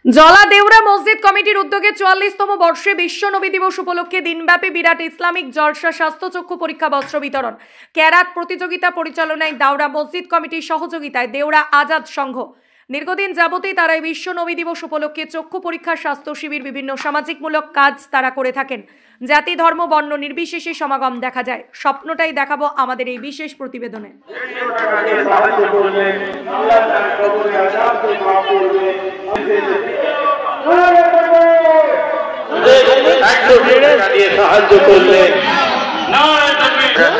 জলাদেউরা মসজিদ কমিটির উদ্যোগে 44তম বর্ষে বিশ্ব নবী দিবস উপলক্ষে দিনব্যাপী বিরাট ইসলামিক জলসা, স্বাস্থ্যচক্ষু পরীক্ষা, বস্ত্র বিতরণ, ক্যারাত প্রতিযোগিতা পরিচালনায় দাউরা মসজিদ কমিটির সহযোগিতায় দেউরা আজাদ সংঘ। দীর্ঘদিন যাবতীয় তারা এই বিশ্ব নবী দিবস উপলক্ষে চক্ষু পরীক্ষা, স্বাস্থ্য শিবির, বিভিন্ন সামাজিকমূলক কাজ তারা করে থাকেন। জাতি, ধর্ম, বর্ণ নির্বিশেষে সমাগম দেখা যায়। স্বপ্নটাই দেখাবো আমাদের এই বিশেষ প্রতিবেদনে।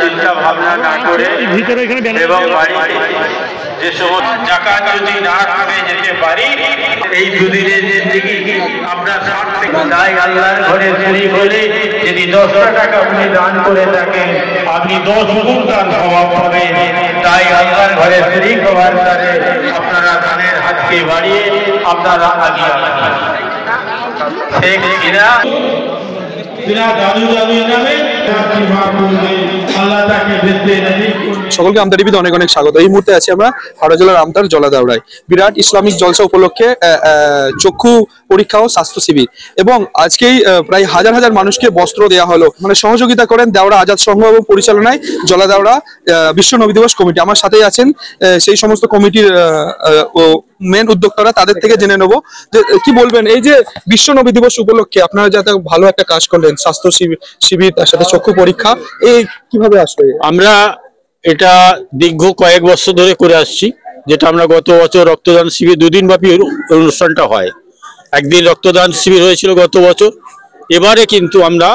চিন্তা ভাবনা না করে এবং যে সমস্ত জাকাত যদি না করে যেতে পারি, এই দুদিনের জিন্দেগি আমরা তাই আল্লাহর ঘরে শরীক হলে যদি 10টা টাকা আপনি দান করে থাকেন, আপনি 10 গুণ তার স্বভাব পাবেন। তাই আল্লাহর ঘরে শরীক হওয়ার দ্বারে আপনারা দানের হাতকে বাড়িয়ে আপনারা আগিয়ে ঠিক কিনা সকলকে আমতা টিভিতে অনেক অনেক স্বাগত। এই মুহূর্তে আছি আমরা হাওড়া জেলার আমতার জলাদাউড়ায় বিরাট ইসলামিক জলসা উপলক্ষে চক্ষু পরীক্ষা ও স্বাস্থ্য শিবির, এবং আজকেই প্রায় হাজার হাজার মানুষকে বস্ত্র দেওয়া হলো। মানে সহযোগিতা করেন দেওরা আজাদ সংঘ এবং পরিচালনায় জলাদাউড়া বিশ্ব নবী দিবস কমিটি। আমার সাথেই আছেন সেই সমস্ত কমিটির মেন উদ্যোক্তারা, তাদের থেকে জেনে নেবো যে কি বলবেন এই যে বিশ্ব নবী দিবস উপলক্ষে আপনারা যাতে ভালো একটা কাজ করলেন, স্বাস্থ্য শিবির তার সাথে চক্ষু পরীক্ষা, এই কিভাবে আসবে? আমরা এটা দীর্ঘ কয়েক বছর ধরে করে আসছি, যেটা আমরা গত বছর রক্তদান শিবির 2 দিন ব্যাপী অনুষ্ঠানটা হয়। একদিন রক্তদান শিবির হয়েছিল গত বছর। এবারে কিন্তু আমরা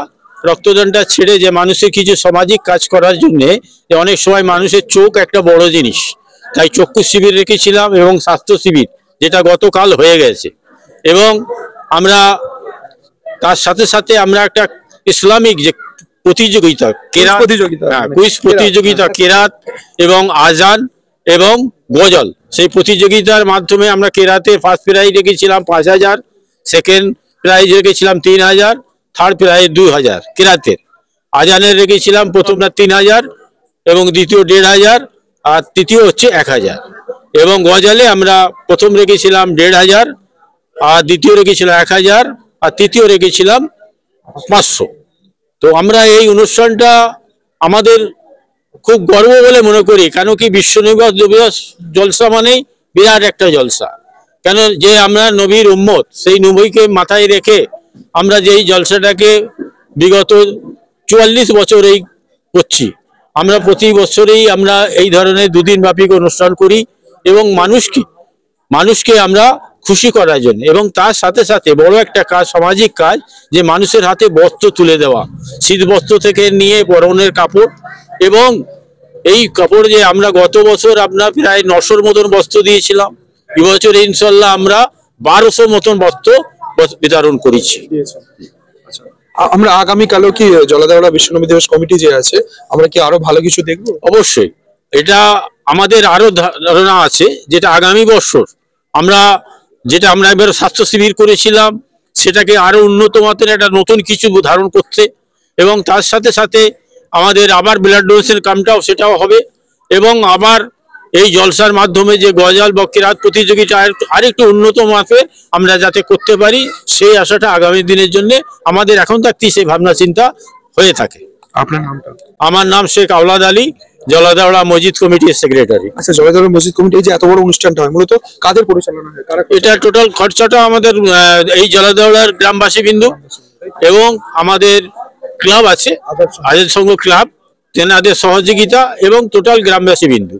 রক্তদানটা ছেড়ে যে মানুষের কিছু সামাজিক কাজ করার জন্যে, অনেক সময় মানুষের চোখ একটা বড় জিনিস, তাই চক্ষু শিবির রেখেছিলাম এবং স্বাস্থ্য শিবির যেটা গতকাল হয়ে গেছে। এবং আমরা তার সাথে সাথে আমরা একটা ইসলামিক যে প্রতিযোগিতা, কুইজ প্রতিযোগিতা, কেরাত এবং আজান এবং গজল, সেই প্রতিযোগিতার মাধ্যমে আমরা কেরাতে ফার্স্ট প্রাইজ রেখেছিলাম 5000, সেকেন্ড প্রাইজ রেখেছিলাম 3000, থার্ড প্রাইজ 2000 কেরাতের। আজানের রেখেছিলাম প্রথমটা 3000 এবং দ্বিতীয় 1500 আর তৃতীয় হচ্ছে 1000। এবং গজলে আমরা প্রথম রেখেছিলাম 1500 আর দ্বিতীয় রেখেছিলাম 1000 আর তৃতীয় রেখেছিলাম 500। তো আমরা এই অনুষ্ঠানটা আমাদের খুব গর্ব বলে মনে করি, কেন কি বিশ্ব দিবস জলসা মানেই বিরাট একটা জলসা। কেন যে আমরা নবীর উম্মত, সেই নবীকে মাথায় রেখে আমরা যে এই জলসাটাকে বিগত 44 বছরেই করছি। আমরা প্রতি বছরেই আমরা এই ধরনের 2 দিন ব্যাপী অনুষ্ঠান করি এবং মানুষকে আমরা খুশি করার জন্য, এবং তার সাথে সাথে বড় একটা কাজ, সামাজিক কাজ, যে মানুষের হাতে বস্ত্র তুলে দেওয়া, শীত বস্ত্র থেকে নিয়ে পরনের কাপড়। এবং এই কাপড় যে আমরা গত বছর আপনার প্রায় 900 মতন বস্ত্র দিয়েছিলাম, এবছর ইনশাল্লাহ আমরা 1200 মতন বস্ত্র বিতরণ করেছি। আমরা আগামীকালও কি জলাদাউড়া বিশ্ব নবী দিবস কমিটি যে আছে, আমরা কি আরো ভালো কিছু দেখবো? অবশ্যই, এটা আমাদের আরো ধারণা আছে, যেটা আগামী বছর আমরা এবার স্বাস্থ্য শিবির করেছিলাম, সেটাকে আরো উন্নত মাত্রার একটা নতুন কিছু ধারণ করতে, এবং তার সাথে সাথে আমাদের আবার ব্লাড ডোনেশন ক্যাম্পটাও সেটাও হবে। এবং আবার এই জলসার মাধ্যমে যে গজল বা কেরাত প্রতিযোগিতা আরেকটু উন্নত মাপে আমরা যাতে করতে পারি, সেই আশাটা আগামী দিনের জন্য আমাদের এখন থাকতেই সেই ভাবনা চিন্তা হয়ে থাকে। আপনার নামটা? আমার নাম শেখ আওলাদ আলী, জলাদাউড়া মসজিদ কমিটির সেক্রেটারি। আচ্ছা, জলাদাউড়া মসজিদ কমিটি যে এত বড় অনুষ্ঠানটা হয়, মূলত কাদের পরিচালনা হয়? এটা টোটাল খরচাটা আমাদের এই জলাদাউড়ার গ্রামবাসী বিন্দু এবং আমাদের ক্লাব আছে আজাদ সংঘ ক্লাব, তেনাদের সহযোগিতা এবং টোটাল গ্রামবাসী বিন্দু।